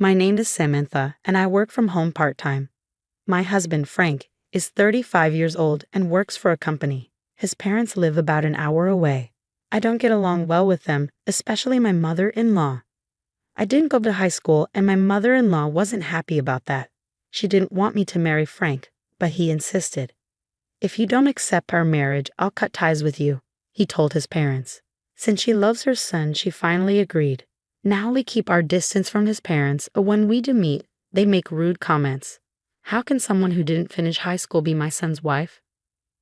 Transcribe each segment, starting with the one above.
My name is Samantha, and I work from home part-time. My husband, Frank, is 35 years old and works for a company. His parents live about an hour away. I don't get along well with them, especially my mother-in-law. I didn't go to high school, and my mother-in-law wasn't happy about that. She didn't want me to marry Frank, but he insisted. "If you don't accept our marriage, I'll cut ties with you," he told his parents. Since she loves her son, she finally agreed. Now we keep our distance from his parents, but when we do meet, they make rude comments. How can someone who didn't finish high school be my son's wife?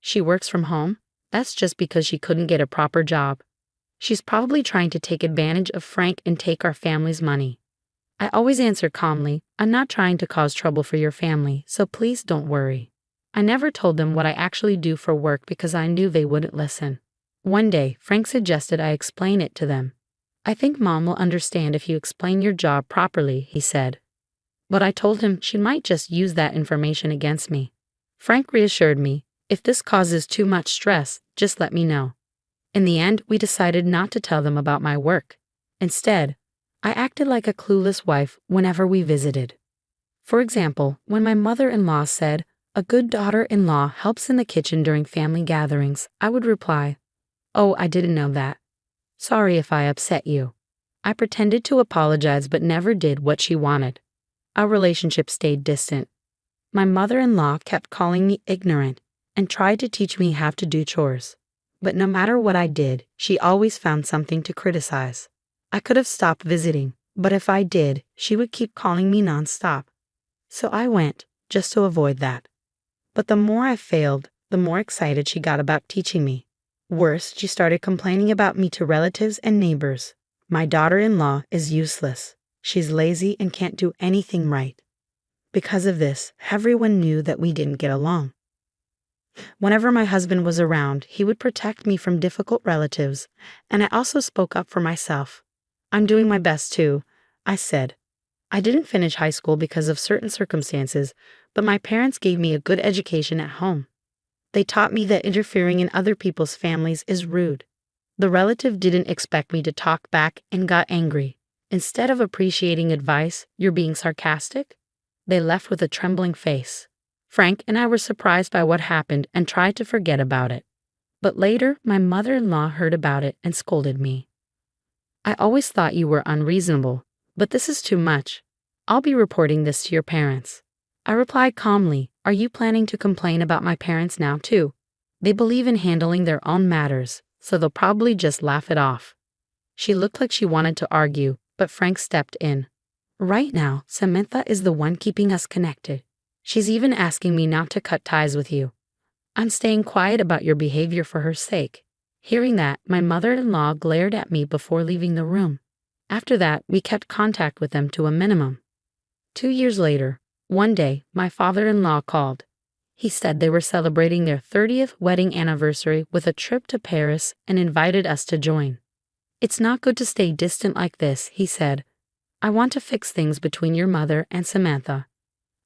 She works from home? That's just because she couldn't get a proper job. She's probably trying to take advantage of Frank and take our family's money. I always answer calmly, "I'm not trying to cause trouble for your family, so please don't worry." I never told them what I actually do for work because I knew they wouldn't listen. One day, Frank suggested I explain it to them. "I think Mom will understand if you explain your job properly," he said. But I told him she might just use that information against me. Frank reassured me, "If this causes too much stress, just let me know." In the end, we decided not to tell them about my work. Instead, I acted like a clueless wife whenever we visited. For example, when my mother-in-law said, "A good daughter-in-law helps in the kitchen during family gatherings," I would reply, "Oh, I didn't know that. Sorry if I upset you." I pretended to apologize but never did what she wanted. Our relationship stayed distant. My mother-in-law kept calling me ignorant and tried to teach me how to do chores. But no matter what I did, she always found something to criticize. I could have stopped visiting, but if I did, she would keep calling me nonstop. So I went, just to avoid that. But the more I failed, the more excited she got about teaching me. Worse, she started complaining about me to relatives and neighbors. My daughter-in-law is useless. She's lazy and can't do anything right. Because of this, everyone knew that we didn't get along. Whenever my husband was around, he would protect me from difficult relatives, and I also spoke up for myself. "I'm doing my best too," I said. "I didn't finish high school because of certain circumstances, but my parents gave me a good education at home. They taught me that interfering in other people's families is rude." The relative didn't expect me to talk back and got angry. "Instead of appreciating advice, you're being sarcastic?" They left with a trembling face. Frank and I were surprised by what happened and tried to forget about it. But later, my mother-in-law heard about it and scolded me. "I always thought you were unreasonable, but this is too much. I'll be reporting this to your parents." I replied calmly, "Are you planning to complain about my parents now too? They believe in handling their own matters, so they'll probably just laugh it off." She looked like she wanted to argue, but Frank stepped in. "Right now, Samantha is the one keeping us connected. She's even asking me not to cut ties with you. I'm staying quiet about your behavior for her sake." Hearing that, my mother-in-law glared at me before leaving the room. After that, we kept contact with them to a minimum. 2 years later, one day, my father-in-law called. He said they were celebrating their 30th wedding anniversary with a trip to Paris and invited us to join. "It's not good to stay distant like this," he said. "I want to fix things between your mother and Samantha.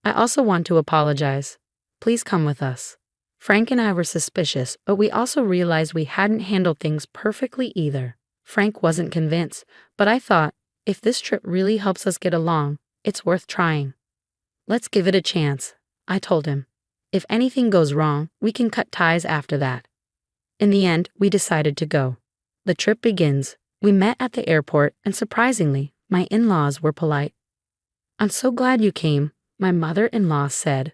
I also want to apologize. Please come with us." Frank and I were suspicious, but we also realized we hadn't handled things perfectly either. Frank wasn't convinced, but I thought, if this trip really helps us get along, it's worth trying. "Let's give it a chance," I told him. "If anything goes wrong, we can cut ties after that." In the end, we decided to go. The trip begins. We met at the airport, and surprisingly, my in-laws were polite. "I'm so glad you came," my mother-in-law said.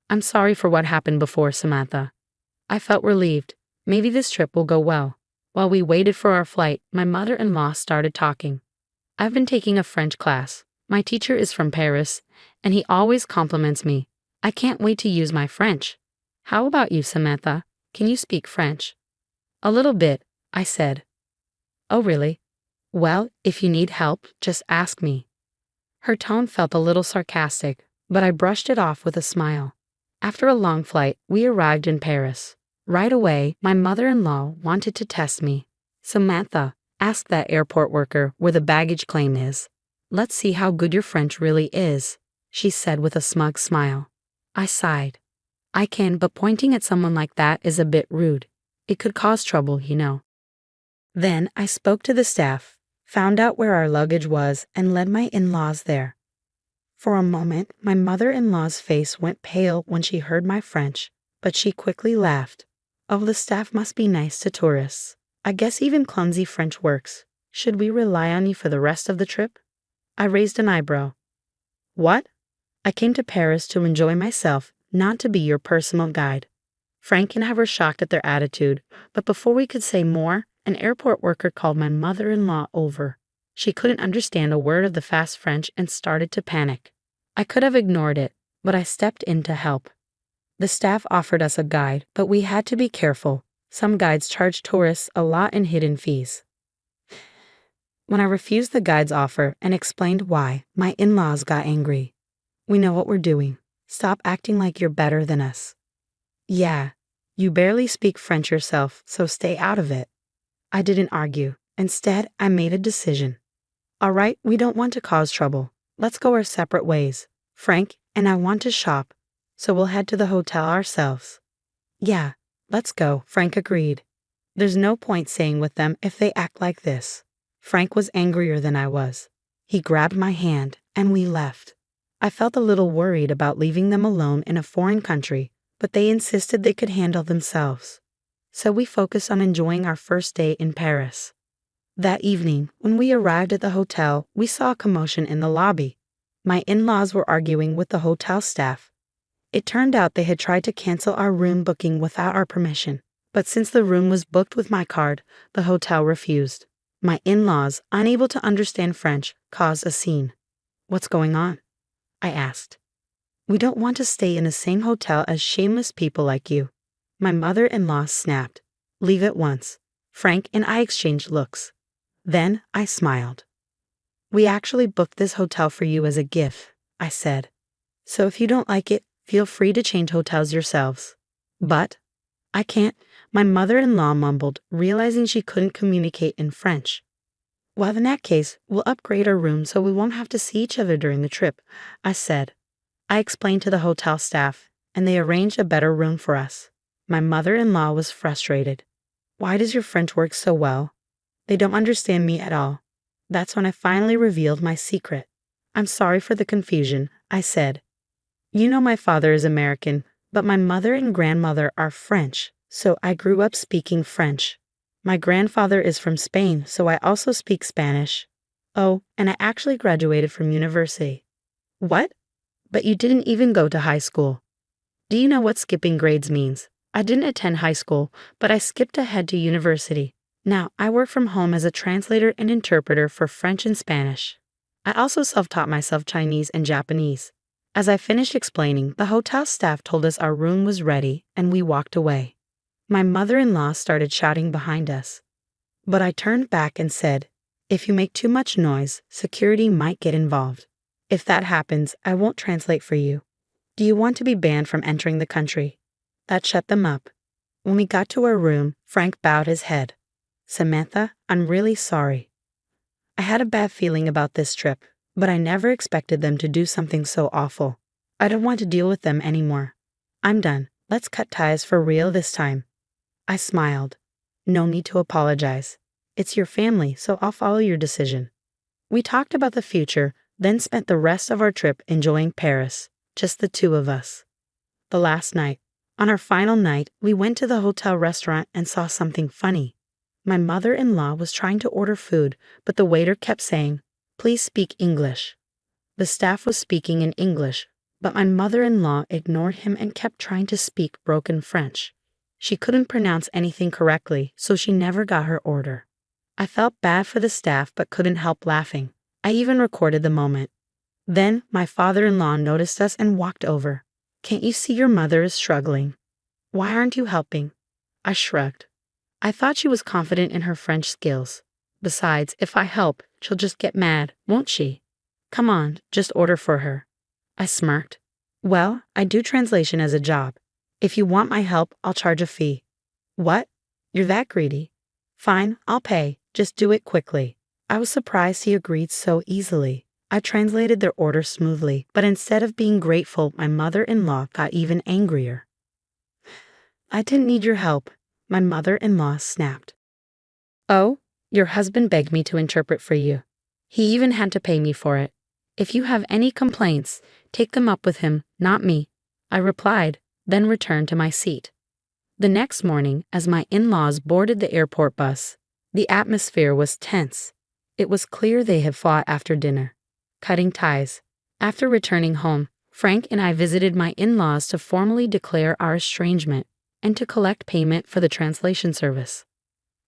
"I'm sorry for what happened before, Samantha." I felt relieved. Maybe this trip will go well. While we waited for our flight, my mother-in-law started talking. "I've been taking a French class. My teacher is from Paris, and he always compliments me. I can't wait to use my French. How about you, Samantha? Can you speak French?" "A little bit," I said. "Oh, really? Well, if you need help, just ask me." Her tone felt a little sarcastic, but I brushed it off with a smile. After a long flight, we arrived in Paris. Right away, my mother-in-law wanted to test me. "Samantha, ask that airport worker where the baggage claim is. Let's see how good your French really is," she said with a smug smile. I sighed. "I can, but pointing at someone like that is a bit rude. It could cause trouble, you know." Then I spoke to the staff, found out where our luggage was, and led my in-laws there. For a moment, my mother-in-law's face went pale when she heard my French, but she quickly laughed. Oh, the staff must be nice to tourists. I guess even clumsy French works. Should we rely on you for the rest of the trip? I raised an eyebrow. What? I came to Paris to enjoy myself, not to be your personal guide. Frank and I were shocked at their attitude, but before we could say more, an airport worker called my mother-in-law over. She couldn't understand a word of the fast French and started to panic. I could have ignored it, but I stepped in to help. The staff offered us a guide, but we had to be careful. Some guides charge tourists a lot in hidden fees. When I refused the guide's offer and explained why, my in-laws got angry. We know what we're doing. Stop acting like you're better than us. Yeah, you barely speak French yourself, so stay out of it. I didn't argue. Instead, I made a decision. All right, we don't want to cause trouble. Let's go our separate ways. Frank and I want to shop, so we'll head to the hotel ourselves. Yeah, let's go, Frank agreed. There's no point staying with them if they act like this. Frank was angrier than I was. He grabbed my hand, and we left. I felt a little worried about leaving them alone in a foreign country, but they insisted they could handle themselves. So we focused on enjoying our first day in Paris. That evening, when we arrived at the hotel, we saw a commotion in the lobby. My in-laws were arguing with the hotel staff. It turned out they had tried to cancel our room booking without our permission, but since the room was booked with my card, the hotel refused. My in-laws, unable to understand French, caused a scene. What's going on? I asked. We don't want to stay in the same hotel as shameless people like you. My mother-in-law snapped. Leave at once. Frank and I exchanged looks. Then I smiled. We actually booked this hotel for you as a gift, I said. So if you don't like it, feel free to change hotels yourselves. But I can't, my mother-in-law mumbled, realizing she couldn't communicate in French. Well, in that case, we'll upgrade our room so we won't have to see each other during the trip, I said. I explained to the hotel staff, and they arranged a better room for us. My mother-in-law was frustrated. Why does your French work so well? They don't understand me at all. That's when I finally revealed my secret. I'm sorry for the confusion, I said. You know my father is American, but my mother and grandmother are French, so I grew up speaking French. My grandfather is from Spain, so I also speak Spanish. Oh, and I actually graduated from university. What? But you didn't even go to high school. Do you know what skipping grades means? I didn't attend high school, but I skipped ahead to university. Now, I work from home as a translator and interpreter for French and Spanish. I also self-taught myself Chinese and Japanese. As I finished explaining, the hotel staff told us our room was ready, and we walked away. My mother-in-law started shouting behind us. But I turned back and said, if you make too much noise, security might get involved. If that happens, I won't translate for you. Do you want to be banned from entering the country? That shut them up. When we got to our room, Frank bowed his head. Samantha, I'm really sorry. I had a bad feeling about this trip, but I never expected them to do something so awful. I don't want to deal with them anymore. I'm done. Let's cut ties for real this time. I smiled. No need to apologize. It's your family, so I'll follow your decision. We talked about the future, then spent the rest of our trip enjoying Paris, just the two of us. The last night. On our final night, we went to the hotel restaurant and saw something funny. My mother-in-law was trying to order food, but the waiter kept saying, please speak English. The staff was speaking in English, but my mother-in-law ignored him and kept trying to speak broken French. She couldn't pronounce anything correctly, so she never got her order. I felt bad for the staff but couldn't help laughing. I even recorded the moment. Then my father-in-law noticed us and walked over. Can't you see your mother is struggling? Why aren't you helping? I shrugged. I thought she was confident in her French skills. Besides, if I help, she'll just get mad, won't she? Come on, just order for her. I smirked. Well, I do translation as a job. If you want my help, I'll charge a fee. What? You're that greedy? Fine, I'll pay. Just do it quickly. I was surprised he agreed so easily. I translated their order smoothly, but instead of being grateful, my mother-in-law got even angrier. I didn't need your help, my mother-in-law snapped. Oh, your husband begged me to interpret for you. He even had to pay me for it. If you have any complaints, take them up with him, not me, I replied, then returned to my seat. The next morning, as my in-laws boarded the airport bus, the atmosphere was tense. It was clear they had fought after dinner. Cutting ties. After returning home, Frank and I visited my in-laws to formally declare our estrangement and to collect payment for the translation service.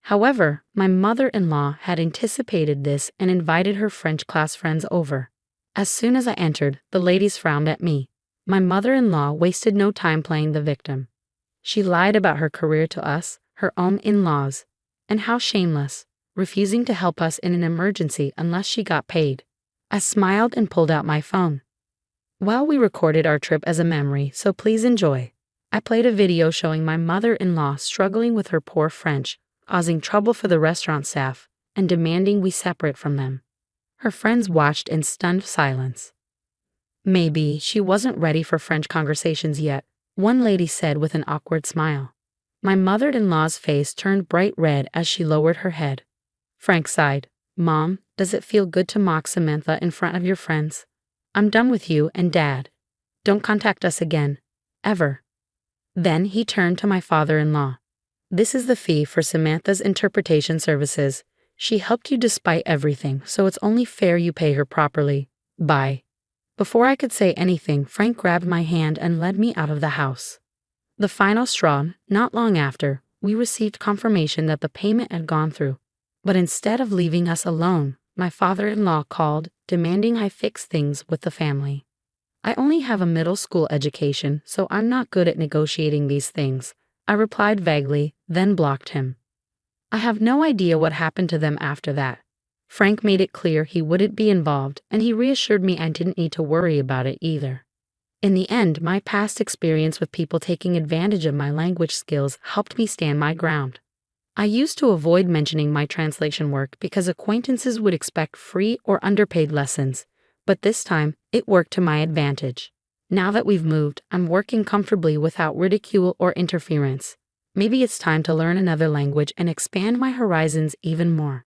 However, my mother-in-law had anticipated this and invited her French class friends over. As soon as I entered, the ladies frowned at me. My mother-in-law wasted no time playing the victim. She lied about her career to us, her own in-laws, and how shameless, refusing to help us in an emergency unless she got paid. I smiled and pulled out my phone. While we recorded our trip as a memory, so please enjoy, I played a video showing my mother-in-law struggling with her poor French, causing trouble for the restaurant staff, and demanding we separate from them. Her friends watched in stunned silence. Maybe she wasn't ready for French conversations yet, one lady said with an awkward smile. My mother-in-law's face turned bright red as she lowered her head. Frank sighed. Mom, does it feel good to mock Samantha in front of your friends? I'm done with you and Dad. Don't contact us again. Ever. Then he turned to my father-in-law. This is the fee for Samantha's interpretation services. She helped you despite everything, so it's only fair you pay her properly. Bye. Before I could say anything, Frank grabbed my hand and led me out of the house. The final straw, not long after, we received confirmation that the payment had gone through. But instead of leaving us alone, my father-in-law called, demanding I fix things with the family. I only have a middle school education, so I'm not good at negotiating these things, I replied vaguely, then blocked him. I have no idea what happened to them after that. Frank made it clear he wouldn't be involved, and he reassured me I didn't need to worry about it either. In the end, my past experience with people taking advantage of my language skills helped me stand my ground. I used to avoid mentioning my translation work because acquaintances would expect free or underpaid lessons, but this time, it worked to my advantage. Now that we've moved, I'm working comfortably without ridicule or interference. Maybe it's time to learn another language and expand my horizons even more.